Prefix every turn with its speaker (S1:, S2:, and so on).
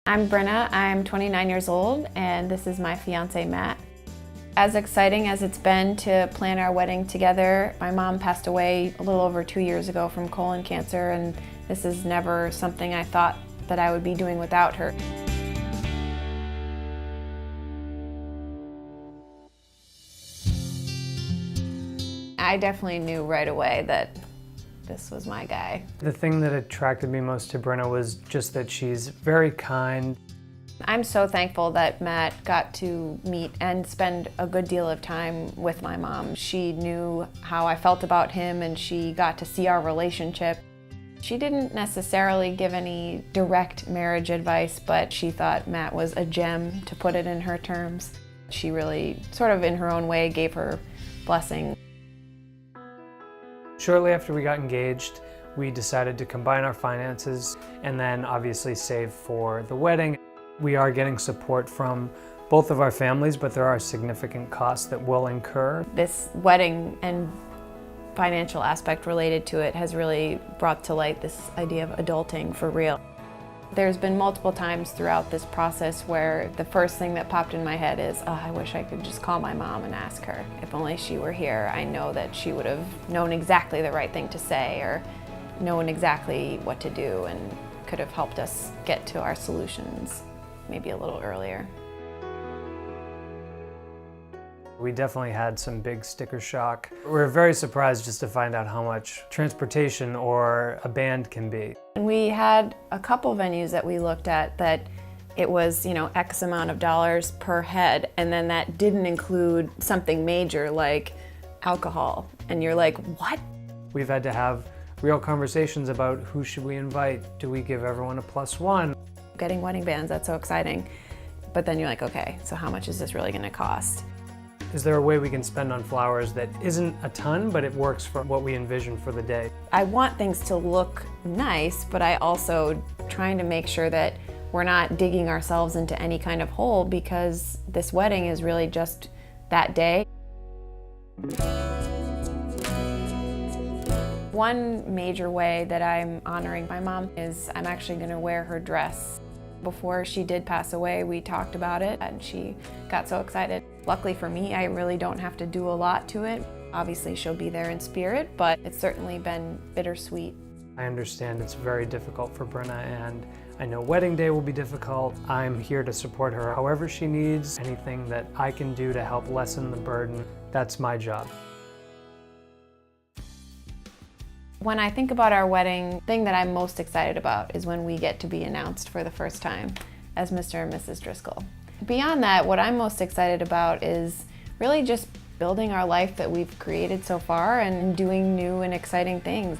S1: I'm Brynna, I'm 29 years old, and this is my fiance, Matt. As exciting as it's been to plan our wedding together, my mom passed away a little over 2 years ago from colon cancer, and this is never something I thought that I would be doing without her. I definitely knew right away that this was my guy.
S2: The thing that attracted me most to Brynna was just that she's very kind.
S1: I'm so thankful that Matt got to meet and spend a good deal of time with my mom. She knew how I felt about him and she got to see our relationship. She didn't necessarily give any direct marriage advice, but she thought Matt was a gem, to put it in her terms. She really, sort of in her own way, gave her blessing.
S2: Shortly after we got engaged, we decided to combine our finances and then obviously save for the wedding. We are getting support from both of our families, but there are significant costs that we'll incur.
S1: This wedding and financial aspect related to it has really brought to light this idea of adulting for real. There's been multiple times throughout this process where the first thing that popped in my head is, oh, I wish I could just call my mom and ask her. If only she were here, I know that she would have known exactly the right thing to say or known exactly what to do and could have helped us get to our solutions maybe a little earlier.
S2: We definitely had some big sticker shock. We were very surprised just to find out how much transportation or a band can be.
S1: And we had a couple venues that we looked at that it was, X amount of dollars per head, and then that didn't include something major like alcohol. And you're like, what?
S2: We've had to have real conversations about who should we invite? Do we give everyone a +1?
S1: Getting wedding bands, that's so exciting. But then you're like, okay, so how much is this really gonna cost?
S2: Is there a way we can spend on flowers that isn't a ton, but it works for what we envision for the day?
S1: I want things to look nice, but I also trying to make sure that we're not digging ourselves into any kind of hole, because this wedding is really just that day. One major way that I'm honoring my mom is I'm actually going to wear her dress. Before she did pass away, we talked about it and she got so excited. Luckily for me, I really don't have to do a lot to it. Obviously she'll be there in spirit, but it's certainly been bittersweet.
S2: I understand it's very difficult for Brynna, and I know wedding day will be difficult. I'm here to support her however she needs. Anything that I can do to help lessen the burden, that's my job.
S1: When I think about our wedding, the thing that I'm most excited about is when we get to be announced for the first time as Mr. and Mrs. Driscoll. Beyond that, what I'm most excited about is really just building our life that we've created so far and doing new and exciting things.